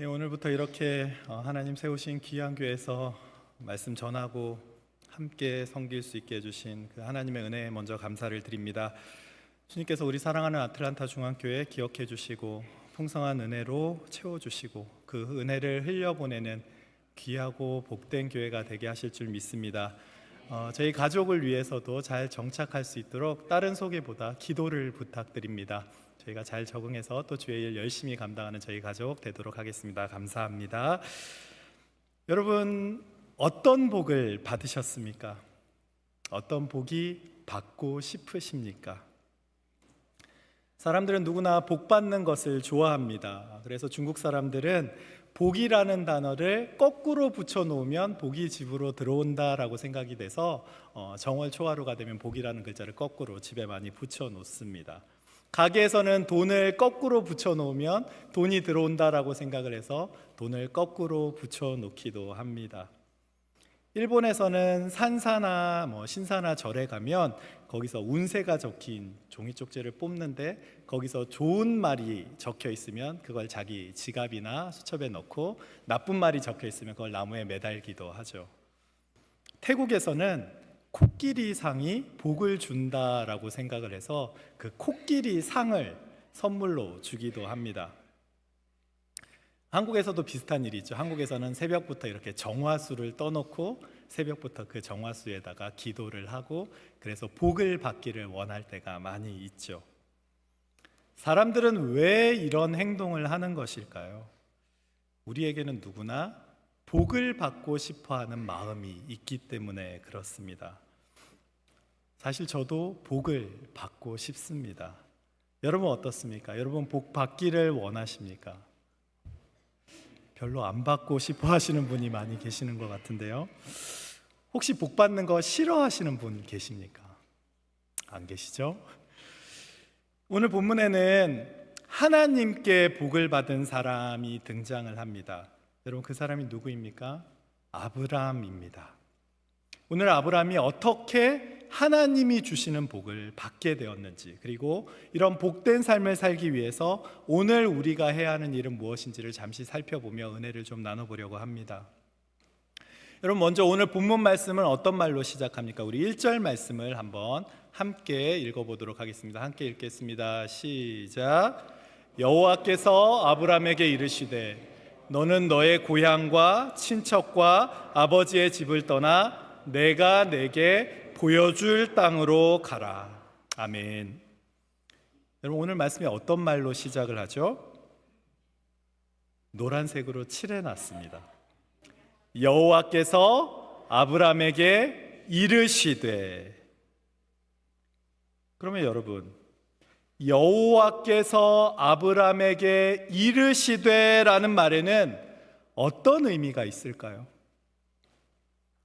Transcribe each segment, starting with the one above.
예, 오늘부터 이렇게 하나님 세우신 귀한 교회에서 말씀 전하고 함께 섬길 수 있게 해주신 그 하나님의 은혜에 먼저 감사를 드립니다. 주님께서 우리 사랑하는 아틀란타 중앙교회 기억해 주시고 풍성한 은혜로 채워주시고 그 은혜를 흘려보내는 귀하고 복된 교회가 되게 하실 줄 믿습니다. 저희 가족을 위해서도 잘 정착할 수 있도록 다른 소개보다 기도를 부탁드립니다. 저희가 잘 적응해서 또 주의 일 열심히 감당하는 저희 가족 되도록 하겠습니다. 감사합니다. 여러분, 어떤 복을 받으셨습니까? 어떤 복이 받고 싶으십니까? 사람들은 누구나 복 받는 것을 좋아합니다. 그래서 중국 사람들은 복이라는 단어를 거꾸로 붙여놓으면 복이 집으로 들어온다라고 생각이 돼서 정월 초하루가 되면 복이라는 글자를 거꾸로 집에 많이 붙여놓습니다. 가게에서는 돈을 거꾸로 붙여놓으면 돈이 들어온다라고 생각을 해서 돈을 거꾸로 붙여놓기도 합니다. 일본에서는 산사나 신사나 절에 가면 거기서 운세가 적힌 종이 쪽지를 뽑는데 거기서 좋은 말이 적혀 있으면 그걸 자기 지갑이나 수첩에 넣고 나쁜 말이 적혀 있으면 그걸 나무에 매달기도 하죠. 태국에서는 코끼리 상이 복을 준다라고 생각을 해서 그 코끼리 상을 선물로 주기도 합니다. 한국에서도 비슷한 일이 있죠. 한국에서는 새벽부터 이렇게 정화수를 떠놓고 새벽부터 그 정화수에다가 기도를 하고 그래서 복을 받기를 원할 때가 많이 있죠. 사람들은 왜 이런 행동을 하는 것일까요? 우리에게는 누구나 복을 받고 싶어하는 마음이 있기 때문에 그렇습니다. 사실 저도 복을 받고 싶습니다. 여러분 어떻습니까? 여러분 복 받기를 원하십니까? 별로 안 받고 싶어 하시는 분이 많이 계시는 것 같은데요. 혹시 복 받는 거 싫어하시는 분 계십니까? 안 계시죠? 오늘 본문에는 하나님께 복을 받은 사람이 등장을 합니다. 여러분 그 사람이 누구입니까? 아브라함입니다. 오늘 아브라함이 어떻게 하나님이 주시는 복을 받게 되었는지, 그리고 이런 복된 삶을 살기 위해서 오늘 우리가 해야 하는 일은 무엇인지를 잠시 살펴보며 은혜를 좀 나눠보려고 합니다. 여러분 먼저 오늘 본문 말씀은 어떤 말로 시작합니까? 우리 1절 말씀을 한번 함께 읽어보도록 하겠습니다. 함께 읽겠습니다. 시작. 여호와께서 아브라함에게 이르시되 너는 너의 고향과 친척과 아버지의 집을 떠나 내가 내게 보여줄 땅으로 가라. 아멘. 여러분 오늘 말씀이 어떤 말로 시작을 하죠? 노란색으로 칠해놨습니다. 여호와께서 아브라함에게 이르시되. 그러면 여러분 여호와께서 아브라함에게 이르시되라는 말에는 어떤 의미가 있을까요?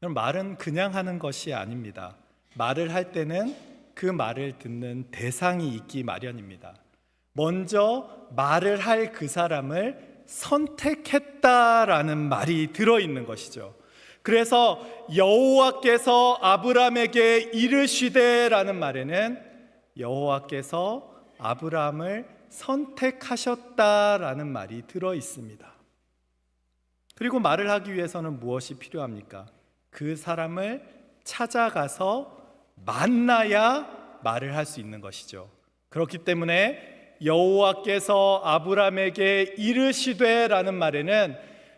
말은 그냥 하는 것이 아닙니다. 말을 할 때는 그 말을 듣는 대상이 있기 마련입니다. 먼저 말을 할 그 사람을 선택했다라는 말이 들어있는 것이죠. 그래서 여호와께서 아브라함에게 이르시되라는 말에는 여호와께서 아브라함을 선택하셨다라는 말이 들어있습니다. 그리고 말을 하기 위해서는 무엇이 필요합니까? 그 사람을 찾아가서 만나야 말을 할 수 있는 것이죠. 그렇기 때문에 여호와께서 아브라함에게 이르시되라는 말에는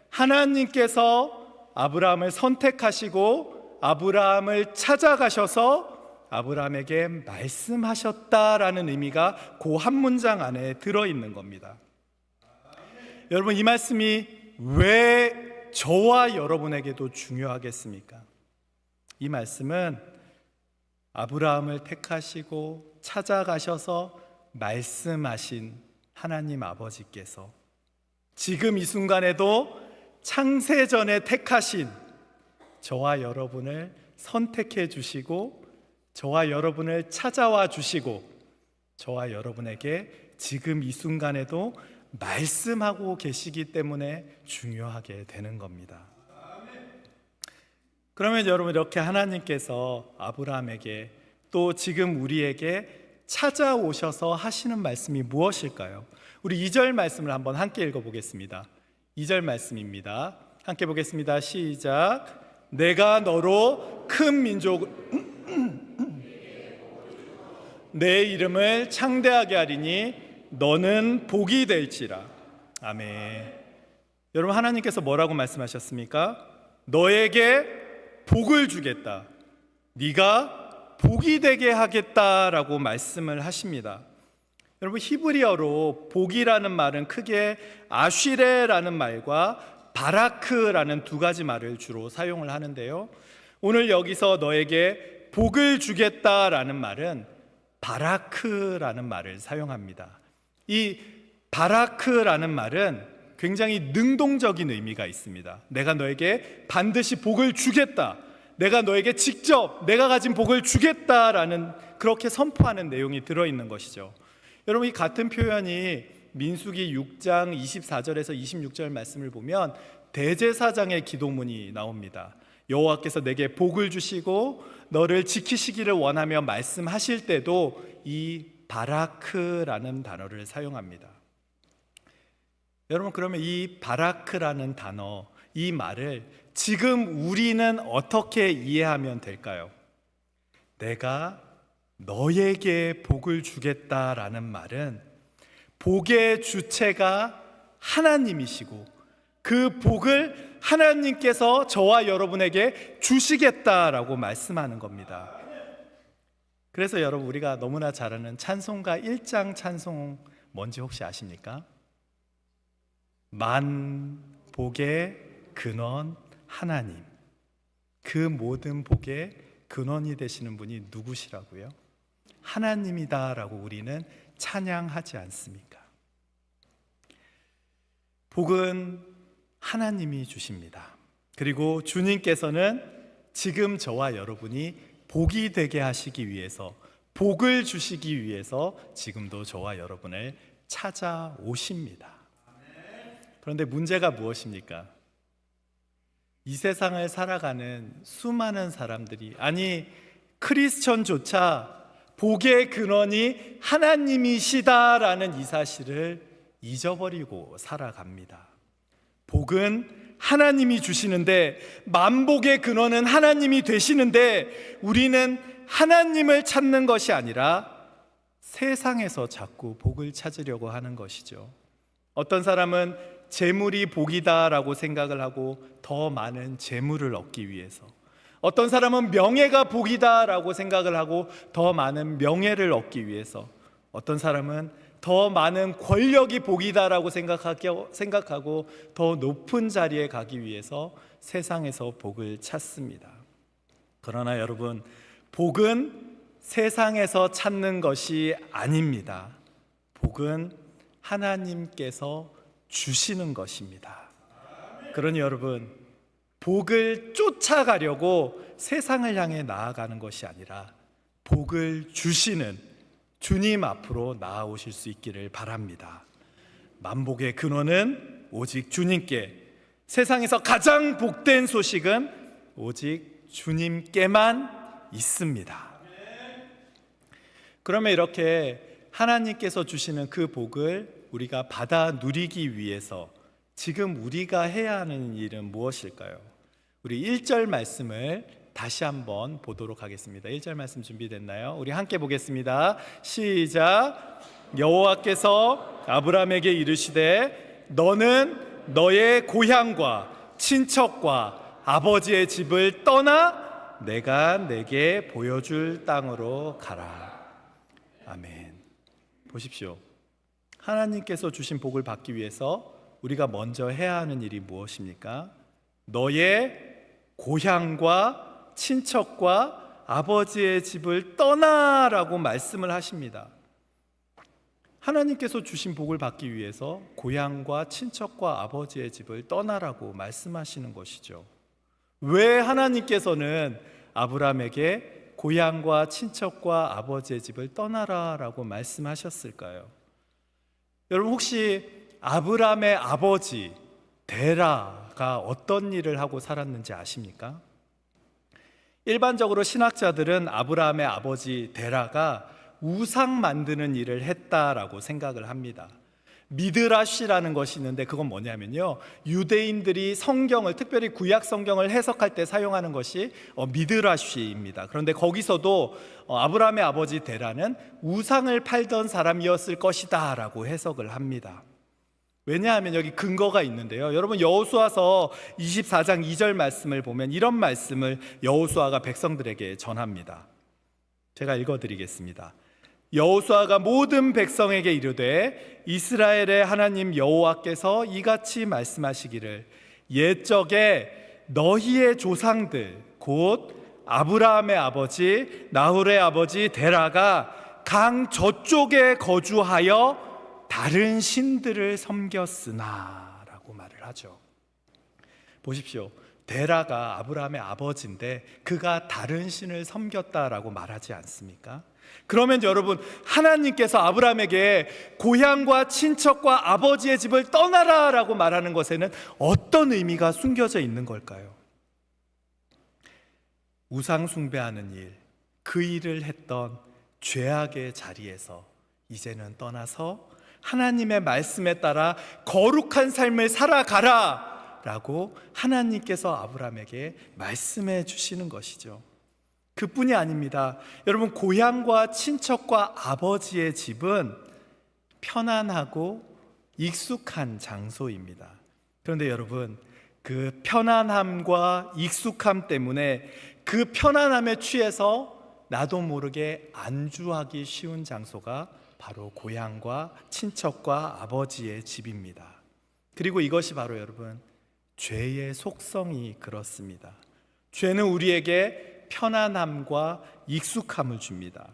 하나님께서 아브라함을 선택하시고 아브라함을 찾아가셔서 아브라함에게 말씀하셨다라는 의미가 그 한 문장 안에 들어있는 겁니다. 여러분 이 말씀이 왜 저와 여러분에게도 중요하겠습니까? 이 말씀은 아브라함을 택하시고 찾아가셔서 말씀하신 하나님 아버지께서 지금 이 순간에도 창세전에 택하신 저와 여러분을 선택해 주시고 저와 여러분을 찾아와 주시고 저와 여러분에게 지금 이 순간에도 말씀하고 계시기 때문에 중요하게 되는 겁니다. 그러면 여러분 이렇게 하나님께서 아브라함에게 또 지금 우리에게 찾아오셔서 하시는 말씀이 무엇일까요? 우리 2절 말씀을 한번 함께 읽어보겠습니다. 2절 말씀입니다. 함께 보겠습니다. 시작. 내가 너로 큰 민족 내 이름을 창대하게 하리니 너는 복이 될지라. 아멘. 여러분, 하나님께서 뭐라고 말씀하셨습니까? 너에게 복을 주겠다. 네가 복이 되게 하겠다라고 말씀을 하십니다. 여러분, 히브리어로 복이라는 말은 크게 아쉬레라는 말과 바라크라는 두 가지 말을 주로 사용을 하는데요, 오늘 여기서 너에게 복을 주겠다라는 말은 바라크라는 말을 사용합니다. 이 바라크라는 말은 굉장히 능동적인 의미가 있습니다. 내가 너에게 반드시 복을 주겠다, 내가 너에게 직접 내가 가진 복을 주겠다라는, 그렇게 선포하는 내용이 들어있는 것이죠. 여러분, 이 같은 표현이 민수기 6장 24절에서 26절 말씀을 보면 대제사장의 기도문이 나옵니다. 여호와께서 내게 복을 주시고 너를 지키시기를 원하며 말씀하실 때도 이 바라크라는 단어를 사용합니다. 여러분, 그러면 이 바라크라는 단어, 이 말을 지금 우리는 어떻게 이해하면 될까요? 내가 너에게 복을 주겠다라는 말은 복의 주체가 하나님이시고 그 복을 하나님께서 저와 여러분에게 주시겠다라고 말씀하는 겁니다. 그래서 여러분, 우리가 너무나 잘 아는 찬송가 1장 찬송 뭔지 혹시 아십니까? 만복의 근원 하나님, 그 모든 복의 근원이 되시는 분이 누구시라고요? 하나님이다라고 우리는 찬양하지 않습니까? 복은 하나님이 주십니다. 그리고 주님께서는 지금 저와 여러분이 복이 되게 하시기 위해서, 복을 주시기 위해서 지금도 저와 여러분을 찾아오십니다. 그런데 문제가 무엇입니까? 이 세상을 살아가는 수많은 사람들이, 아니 크리스천조차 복의 근원이 하나님이시다라는 이 사실을 잊어버리고 살아갑니다. 복은 하나님이 주시는데, 만복의 근원은 하나님이 되시는데, 우리는 하나님을 찾는 것이 아니라 세상에서 자꾸 복을 찾으려고 하는 것이죠. 어떤 사람은 재물이 복이다라고 생각을 하고 더 많은 재물을 얻기 위해서, 어떤 사람은 명예가 복이다라고 생각을 하고 더 많은 명예를 얻기 위해서, 어떤 사람은 더 많은 권력이 복이다라고 생각하고 더 높은 자리에 가기 위해서 세상에서 복을 찾습니다. 그러나 여러분, 복은 세상에서 찾는 것이 아닙니다. 복은 하나님께서 주시는 것입니다. 그러니 여러분, 복을 쫓아가려고 세상을 향해 나아가는 것이 아니라 복을 주시는 주님 앞으로 나아오실 수 있기를 바랍니다. 만복의 근원은 오직 주님께, 세상에서 가장 복된 소식은 오직 주님께만 있습니다. 그러면 이렇게 하나님께서 주시는 그 복을 우리가 받아 누리기 위해서 지금 우리가 해야 하는 일은 무엇일까요? 우리 1절 말씀을 다시 한번 보도록 하겠습니다. 1절 말씀 준비됐나요? 우리 함께 보겠습니다. 시작. 여호와께서 아브라함에게 이르시되 너는 너의 고향과 친척과 아버지의 집을 떠나 내가 내게 보여줄 땅으로 가라. 아멘. 보십시오. 하나님께서 주신 복을 받기 위해서 우리가 먼저 해야 하는 일이 무엇입니까? 너의 고향과 친척과 아버지의 집을 떠나라고 말씀을 하십니다. 하나님께서 주신 복을 받기 위해서 고향과 친척과 아버지의 집을 떠나라고 말씀하시는 것이죠. 왜 하나님께서는 아브라함에게 고향과 친척과 아버지의 집을 떠나라라고 말씀하셨을까요? 여러분, 혹시 아브라함의 아버지 데라가 어떤 일을 하고 살았는지 아십니까? 일반적으로 신학자들은 아브라함의 아버지 데라가 우상 만드는 일을 했다라고 생각을 합니다. 미드라시라는 것이 있는데 그건 뭐냐면요, 유대인들이 성경을, 특별히 구약 성경을 해석할 때 사용하는 것이 미드라시입니다. 그런데 거기서도 아브라함의 아버지 데라는 우상을 팔던 사람이었을 것이다 라고 해석을 합니다. 왜냐하면 여기 근거가 있는데요, 여러분 여호수아서 24장 2절 말씀을 보면 이런 말씀을 여호수아가 백성들에게 전합니다. 제가 읽어드리겠습니다. 여호수아가 모든 백성에게 이르되 이스라엘의 하나님 여호와께서 이같이 말씀하시기를 옛적에 너희의 조상들 곧 아브라함의 아버지 나홀의 아버지 데라가 강 저쪽에 거주하여 다른 신들을 섬겼으나 라고 말을 하죠. 보십시오, 데라가 아브라함의 아버지인데 그가 다른 신을 섬겼다라고 말하지 않습니까? 그러면 여러분, 하나님께서 아브라함에게 고향과 친척과 아버지의 집을 떠나라 라고 말하는 것에는 어떤 의미가 숨겨져 있는 걸까요? 우상 숭배하는 일, 그 일을 했던 죄악의 자리에서 이제는 떠나서 하나님의 말씀에 따라 거룩한 삶을 살아가라 라고 하나님께서 아브라함에게 말씀해 주시는 것이죠. 그뿐이 아닙니다. 여러분, 고향과 친척과 아버지의 집은 편안하고 익숙한 장소입니다. 그런데 여러분, 그 편안함과 익숙함 때문에 그 편안함에 취해서 나도 모르게 안주하기 쉬운 장소가 바로 고향과 친척과 아버지의 집입니다. 그리고 이것이 바로 여러분, 죄의 속성이 그렇습니다. 죄는 우리에게 편안함과 익숙함을 줍니다.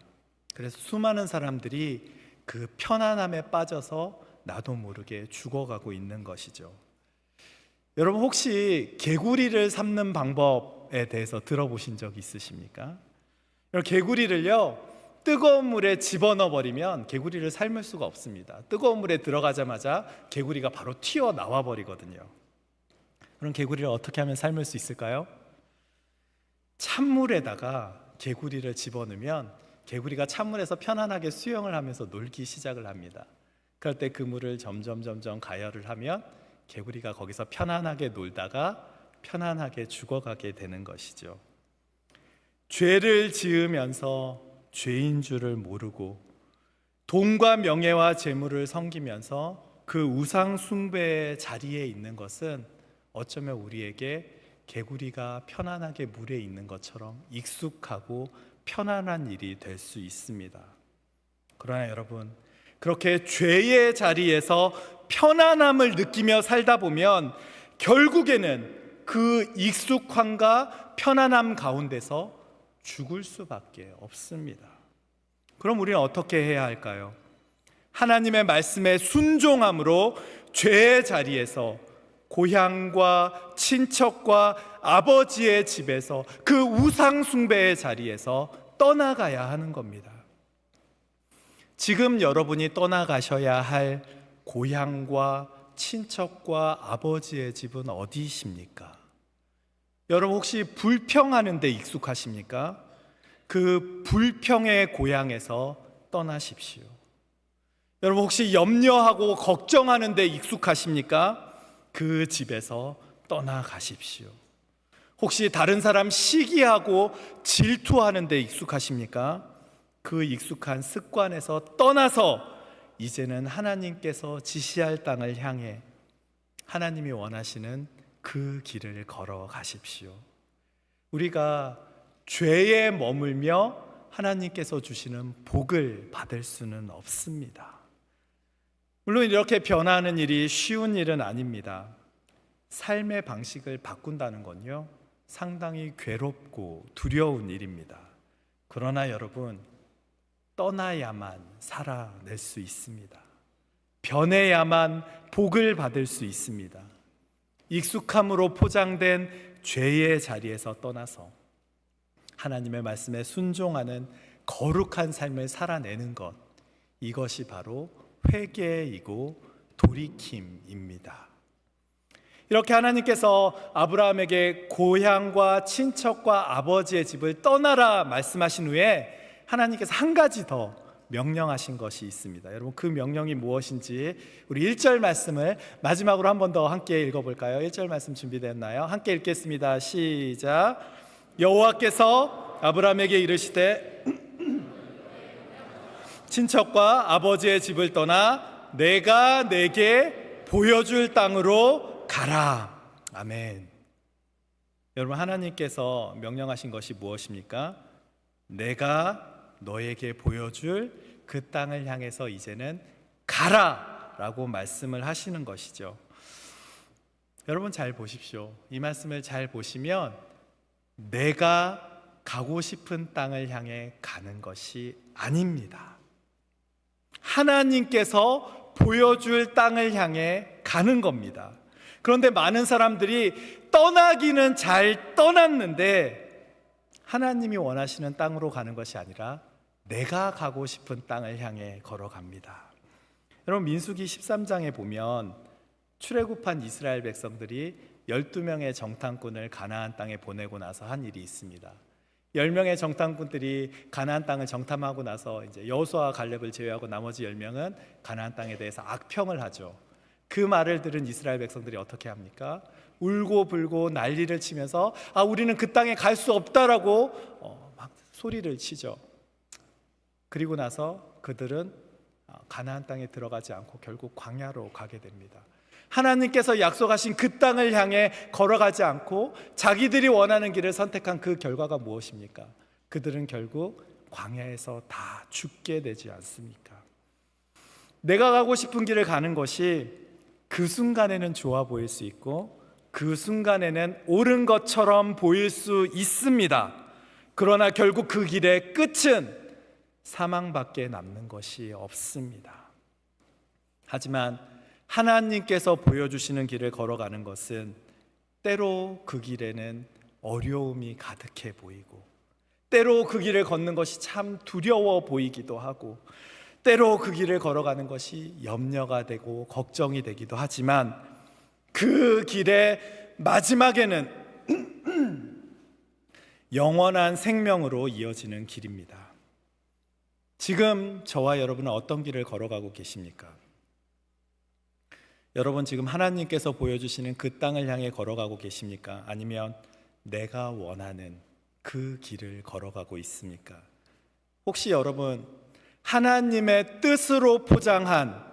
그래서 수많은 사람들이 그 편안함에 빠져서 나도 모르게 죽어가고 있는 것이죠. 여러분, 혹시 개구리를 삶는 방법에 대해서 들어보신 적 있으십니까? 개구리를요, 뜨거운 물에 집어넣어 버리면 개구리를 삶을 수가 없습니다. 뜨거운 물에 들어가자마자 개구리가 바로 튀어나와 버리거든요. 그럼 개구리를 어떻게 하면 삶을 수 있을까요? 찬물에다가 개구리를 집어넣으면 개구리가 찬물에서 편안하게 수영을 하면서 놀기 시작을 합니다. 그럴 때 그 물을 점점 가열을 하면 개구리가 거기서 편안하게 놀다가 편안하게 죽어가게 되는 것이죠. 죄를 지으면서 죄인 줄을 모르고 돈과 명예와 재물을 섬기면서 그 우상 숭배의 자리에 있는 것은 어쩌면 우리에게 개구리가 편안하게 물에 있는 것처럼 익숙하고 편안한 일이 될 수 있습니다. 그러나 여러분, 그렇게 죄의 자리에서 편안함을 느끼며 살다 보면 결국에는 그 익숙함과 편안함 가운데서 죽을 수밖에 없습니다. 그럼 우리는 어떻게 해야 할까요? 하나님의 말씀에 순종함으로 죄의 자리에서 고향과 친척과 아버지의 집에서 그 우상 숭배의 자리에서 떠나가야 하는 겁니다. 지금 여러분이 떠나가셔야 할 고향과 친척과 아버지의 집은 어디이십니까? 여러분, 혹시 불평하는 데 익숙하십니까? 그 불평의 고향에서 떠나십시오. 여러분, 혹시 염려하고 걱정하는 데 익숙하십니까? 그 집에서 떠나가십시오. 혹시 다른 사람 시기하고 질투하는 데 익숙하십니까? 그 익숙한 습관에서 떠나서 이제는 하나님께서 지시할 땅을 향해 하나님이 원하시는 그 길을 걸어가십시오. 우리가 죄에 머물며 하나님께서 주시는 복을 받을 수는 없습니다. 물론 이렇게 변화하는 일이 쉬운 일은 아닙니다. 삶의 방식을 바꾼다는 건요, 상당히 괴롭고 두려운 일입니다. 그러나 여러분, 떠나야만 살아낼 수 있습니다. 변해야만 복을 받을 수 있습니다. 익숙함으로 포장된 죄의 자리에서 떠나서 하나님의 말씀에 순종하는 거룩한 삶을 살아내는 것, 이것이 바로 회개이고 돌이킴입니다. 이렇게 하나님께서 아브라함에게 고향과 친척과 아버지의 집을 떠나라 말씀하신 후에 하나님께서 한 가지 더 명령하신 것이 있습니다. 여러분, 그 명령이 무엇인지 우리 1절 말씀을 마지막으로 한 번 더 함께 읽어볼까요? 1절 말씀 준비됐나요? 함께 읽겠습니다. 시작. 여호와께서 아브라함에게 이르시되 친척과 아버지의 집을 떠나 내가 내게 보여줄 땅으로 가라. 아멘. 여러분, 하나님께서 명령하신 것이 무엇입니까? 내가 너에게 보여줄 그 땅을 향해서 이제는 가라 라고 말씀을 하시는 것이죠. 여러분, 잘 보십시오. 이 말씀을 잘 보시면 내가 가고 싶은 땅을 향해 가는 것이 아닙니다. 하나님께서 보여줄 땅을 향해 가는 겁니다. 그런데 많은 사람들이 떠나기는 잘 떠났는데 하나님이 원하시는 땅으로 가는 것이 아니라 내가 가고 싶은 땅을 향해 걸어갑니다. 여러분, 민수기 13장에 보면 출애굽한 이스라엘 백성들이 12명의 정탐꾼을 가나안 땅에 보내고 나서 한 일이 있습니다. 10명의 정탐꾼들이 가나안 땅을 정탐하고 나서 이제 여호수아와 갈렙을 제외하고 나머지 10명은 가나안 땅에 대해서 악평을 하죠. 그 말을 들은 이스라엘 백성들이 어떻게 합니까? 울고 불고 난리를 치면서 우리는 그 땅에 갈 수 없다라고 막 소리를 치죠. 그리고 나서 그들은 가나안 땅에 들어가지 않고 결국 광야로 가게 됩니다. 하나님께서 약속하신 그 땅을 향해 걸어가지 않고 자기들이 원하는 길을 선택한 그 결과가 무엇입니까? 그들은 결국 광야에서 다 죽게 되지 않습니까? 내가 가고 싶은 길을 가는 것이 그 순간에는 좋아 보일 수 있고 그 순간에는 옳은 것처럼 보일 수 있습니다. 그러나 결국 그 길의 끝은 사망밖에 남는 것이 없습니다. 하지만 하나님께서 보여주시는 길을 걸어가는 것은 때로 그 길에는 어려움이 가득해 보이고 때로 그 길을 걷는 것이 참 두려워 보이기도 하고 때로 그 길을 걸어가는 것이 염려가 되고 걱정이 되기도 하지만 그 길의 마지막에는 영원한 생명으로 이어지는 길입니다. 지금 저와 여러분은 어떤 길을 걸어가고 계십니까? 여러분, 지금 하나님께서 보여주시는 그 땅을 향해 걸어가고 계십니까? 아니면 내가 원하는 그 길을 걸어가고 있습니까? 혹시 여러분, 하나님의 뜻으로 포장한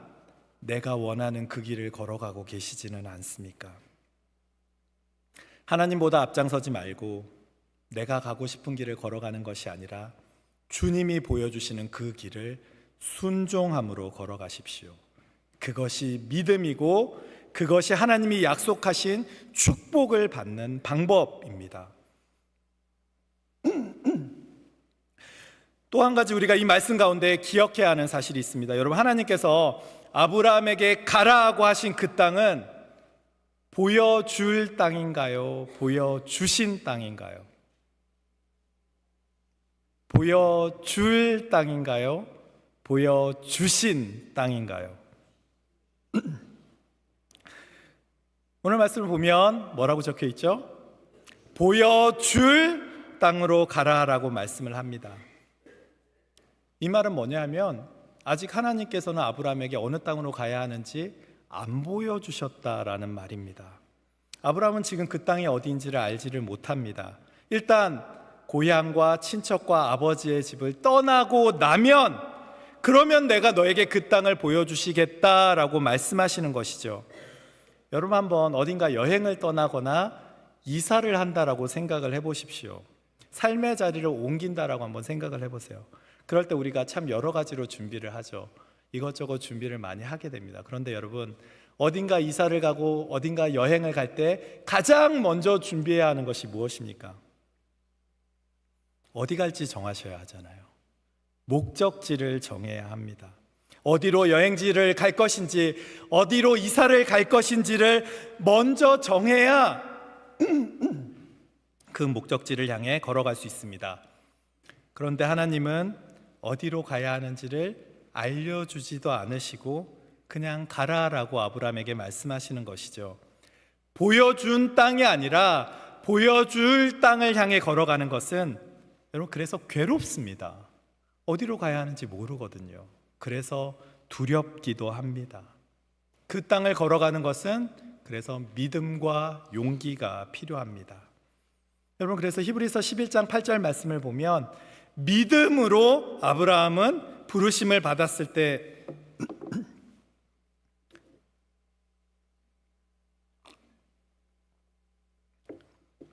내가 원하는 그 길을 걸어가고 계시지는 않습니까? 하나님보다 앞장서지 말고 내가 가고 싶은 길을 걸어가는 것이 아니라 주님이 보여주시는 그 길을 순종함으로 걸어가십시오. 그것이 믿음이고 그것이 하나님이 약속하신 축복을 받는 방법입니다. 또 한 가지 우리가 이 말씀 가운데 기억해야 하는 사실이 있습니다. 여러분, 하나님께서 아브라함에게 가라고 하신 그 땅은 보여줄 땅인가요? 보여주신 땅인가요? 보여줄 땅인가요? 보여주신 땅인가요? 오늘 말씀을 보면 뭐라고 적혀 있죠? 보여줄 땅으로 가라라고 말씀을 합니다. 이 말은 뭐냐면 아직 하나님께서는 아브라함에게 어느 땅으로 가야 하는지 안 보여주셨다라는 말입니다. 아브라함은 지금 그 땅이 어디인지를 알지를 못합니다. 일단 고향과 친척과 아버지의 집을 떠나고 나면 그러면 내가 너에게 그 땅을 보여주시겠다라고 말씀하시는 것이죠. 여러분, 한번 어딘가 여행을 떠나거나 이사를 한다라고 생각을 해보십시오. 삶의 자리를 옮긴다라고 한번 생각을 해보세요. 그럴 때 우리가 참 여러 가지로 준비를 하죠. 이것저것 준비를 많이 하게 됩니다. 그런데 여러분, 어딘가 이사를 가고 어딘가 여행을 갈 때 가장 먼저 준비해야 하는 것이 무엇입니까? 어디 갈지 정하셔야 하잖아요. 목적지를 정해야 합니다. 어디로 여행지를 갈 것인지, 어디로 이사를 갈 것인지를 먼저 정해야 그 목적지를 향해 걸어갈 수 있습니다. 그런데 하나님은 어디로 가야 하는지를 알려주지도 않으시고 그냥 가라라고 아브라함에게 말씀하시는 것이죠. 보여준 땅이 아니라 보여줄 땅을 향해 걸어가는 것은 여러분, 그래서 괴롭습니다. 어디로 가야 하는지 모르거든요. 그래서 두렵기도 합니다. 그 땅을 걸어가는 것은 그래서 믿음과 용기가 필요합니다. 여러분, 그래서 히브리서 11장 8절 말씀을 보면 믿음으로 아브라함은 부르심을 받았을 때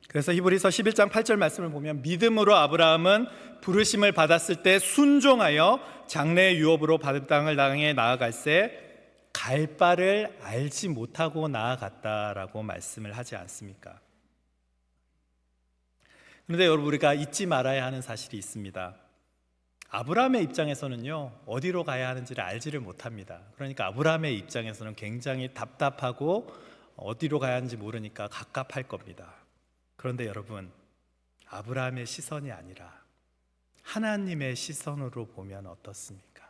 그래서 히브리서 11장 8절 말씀을 보면 믿음으로 아브라함은 부르심을 받았을 때 순종하여 장래의 유업으로 받은 땅을 향해 나아갈새 갈 바를 알지 못하고 나아갔다라고 말씀을 하지 않습니까? 그런데 여러분, 우리가 잊지 말아야 하는 사실이 있습니다. 아브라함의 입장에서는요, 어디로 가야 하는지를 알지를 못합니다. 그러니까 아브라함의 입장에서는 굉장히 답답하고 어디로 가야 하는지 모르니까 갑갑할 겁니다. 그런데 여러분, 아브라함의 시선이 아니라 하나님의 시선으로 보면 어떻습니까?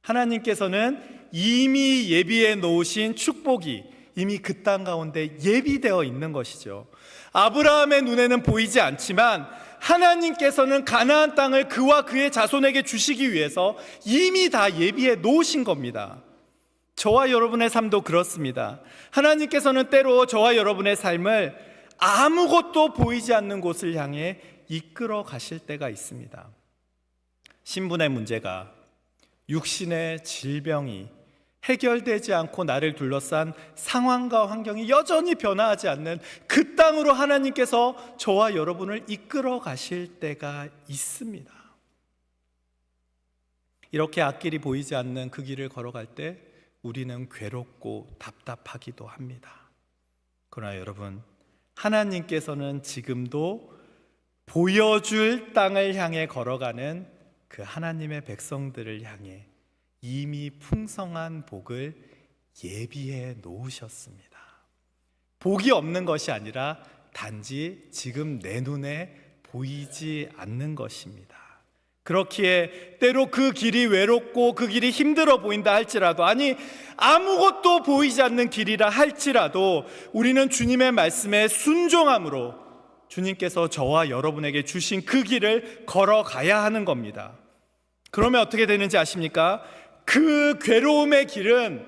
하나님께서는 이미 예비해 놓으신 축복이 이미 그 땅 가운데 예비되어 있는 것이죠. 아브라함의 눈에는 보이지 않지만 하나님께서는 가나안 땅을 그와 그의 자손에게 주시기 위해서 이미 다 예비해 놓으신 겁니다. 저와 여러분의 삶도 그렇습니다. 하나님께서는 때로 저와 여러분의 삶을 아무것도 보이지 않는 곳을 향해 이끌어 가실 때가 있습니다. 신분의 문제가, 육신의 질병이 해결되지 않고 나를 둘러싼 상황과 환경이 여전히 변화하지 않는 그 땅으로 하나님께서 저와 여러분을 이끌어 가실 때가 있습니다. 이렇게 앞길이 보이지 않는 그 길을 걸어갈 때 우리는 괴롭고 답답하기도 합니다. 그러나 여러분, 하나님께서는 지금도 보여줄 땅을 향해 걸어가는 그 하나님의 백성들을 향해 이미 풍성한 복을 예비해 놓으셨습니다. 복이 없는 것이 아니라 단지 지금 내 눈에 보이지 않는 것입니다. 그렇기에 때로 그 길이 외롭고 그 길이 힘들어 보인다 할지라도, 아니 아무것도 보이지 않는 길이라 할지라도 우리는 주님의 말씀에 순종함으로 주님께서 저와 여러분에게 주신 그 길을 걸어가야 하는 겁니다. 그러면 어떻게 되는지 아십니까? 그 괴로움의 길은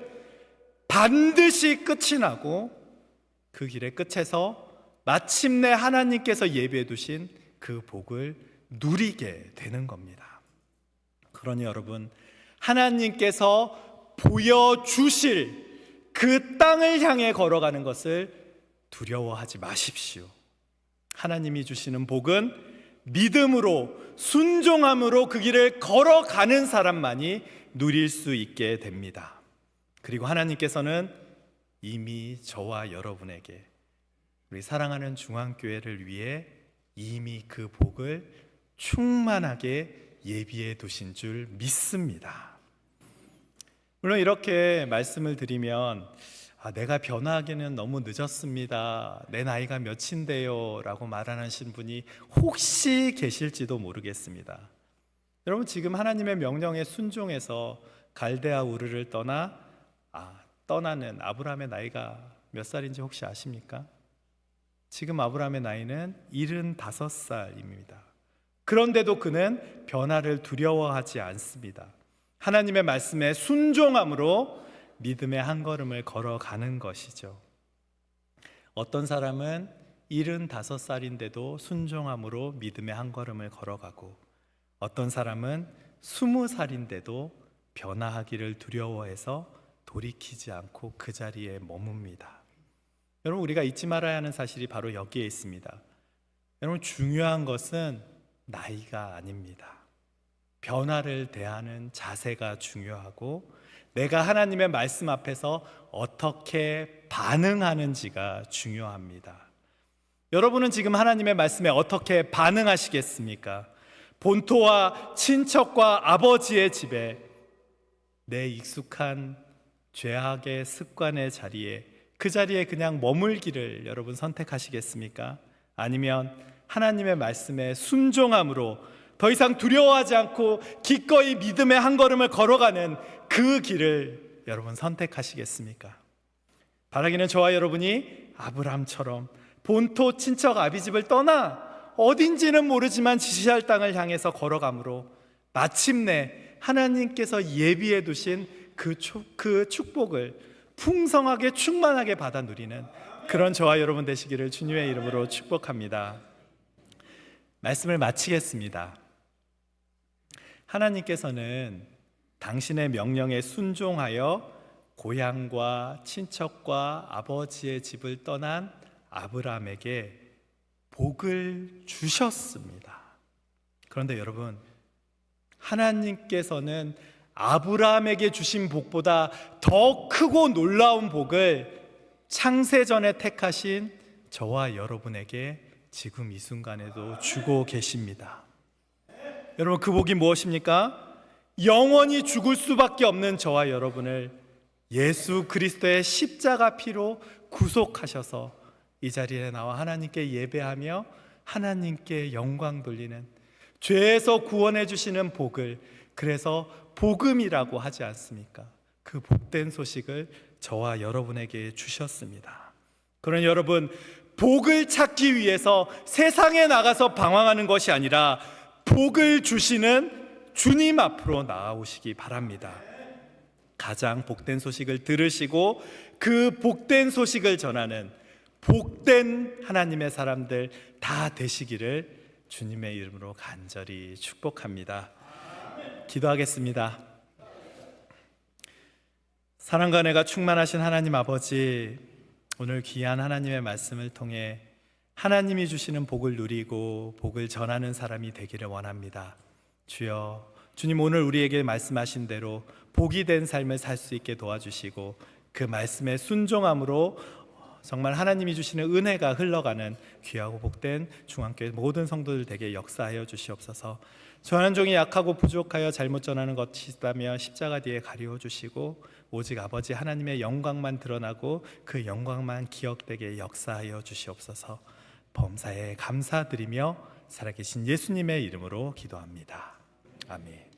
반드시 끝이 나고 그 길의 끝에서 마침내 하나님께서 예비해 두신 그 복을 누리게 되는 겁니다. 그러니 여러분, 하나님께서 보여주실 그 땅을 향해 걸어가는 것을 두려워하지 마십시오. 하나님이 주시는 복은 믿음으로 순종함으로 그 길을 걸어가는 사람만이 누릴 수 있게 됩니다. 그리고 하나님께서는 이미 저와 여러분에게, 우리 사랑하는 중앙교회를 위해 이미 그 복을 충만하게 예비해 두신 줄 믿습니다. 물론 이렇게 말씀을 드리면 내가 변화하기는 너무 늦었습니다, 내 나이가 몇인데요 라고 말하시는 분이 혹시 계실지도 모르겠습니다. 여러분, 지금 하나님의 명령에 순종해서 갈대아 우르를 떠나는 아브라함의 나이가 몇 살인지 혹시 아십니까? 지금 아브라함의 나이는 75살입니다. 그런데도 그는 변화를 두려워하지 않습니다. 하나님의 말씀에 순종함으로 믿음의 한 걸음을 걸어가는 것이죠. 어떤 사람은 75살인데도 순종함으로 믿음의 한 걸음을 걸어가고, 어떤 사람은 20살인데도 변화하기를 두려워해서 돌이키지 않고 그 자리에 머뭅니다. 여러분, 우리가 잊지 말아야 하는 사실이 바로 여기에 있습니다. 여러분, 중요한 것은 나이가 아닙니다. 변화를 대하는 자세가 중요하고, 내가 하나님의 말씀 앞에서 어떻게 반응하는지가 중요합니다. 여러분은 지금 하나님의 말씀에 어떻게 반응하시겠습니까? 본토와 친척과 아버지의 집에, 내 익숙한 죄악의 습관의 자리에, 그 자리에 그냥 머물기를 여러분 선택하시겠습니까? 아니면 하나님의 말씀에 순종함으로 더 이상 두려워하지 않고 기꺼이 믿음의 한 걸음을 걸어가는 그 길을 여러분 선택하시겠습니까? 바라기는 저와 여러분이 아브라함처럼 본토 친척 아비집을 떠나 어딘지는 모르지만 지시할 땅을 향해서 걸어가므로 마침내 하나님께서 예비해 두신 그 축복을 풍성하게 충만하게 받아 누리는 그런 저와 여러분 되시기를 주님의 이름으로 축복합니다. 말씀을 마치겠습니다. 하나님께서는 당신의 명령에 순종하여 고향과 친척과 아버지의 집을 떠난 아브라함에게 복을 주셨습니다. 그런데 여러분, 하나님께서는 아브라함에게 주신 복보다 더 크고 놀라운 복을 창세전에 택하신 저와 여러분에게 지금 이 순간에도 주고 계십니다. 여러분, 그 복이 무엇입니까? 영원히 죽을 수밖에 없는 저와 여러분을 예수 그리스도의 십자가 피로 구속하셔서 이 자리에 나와 하나님께 예배하며 하나님께 영광 돌리는, 죄에서 구원해 주시는 복을, 그래서 복음이라고 하지 않습니까? 그 복된 소식을 저와 여러분에게 주셨습니다. 그러나 여러분, 복을 찾기 위해서 세상에 나가서 방황하는 것이 아니라 복을 주시는 주님 앞으로 나아오시기 바랍니다. 가장 복된 소식을 들으시고 그 복된 소식을 전하는 복된 하나님의 사람들 다 되시기를 주님의 이름으로 간절히 축복합니다. 기도하겠습니다. 사랑과 은혜가 충만하신 하나님 아버지, 오늘 귀한 하나님의 말씀을 통해 하나님이 주시는 복을 누리고 복을 전하는 사람이 되기를 원합니다. 주여, 주님 오늘 우리에게 말씀하신 대로 복이 된 삶을 살 수 있게 도와주시고 그 말씀에 순종함으로 정말 하나님이 주시는 은혜가 흘러가는 귀하고 복된 중앙교회 모든 성도들 되게 역사하여 주시옵소서. 저하는 종이 약하고 부족하여 잘못 전하는 것이 있다면 십자가 뒤에 가리워 주시고 오직 아버지 하나님의 영광만 드러나고 그 영광만 기억되게 역사하여 주시옵소서. 범사에 감사드리며 살아계신 예수님의 이름으로 기도합니다. 아멘.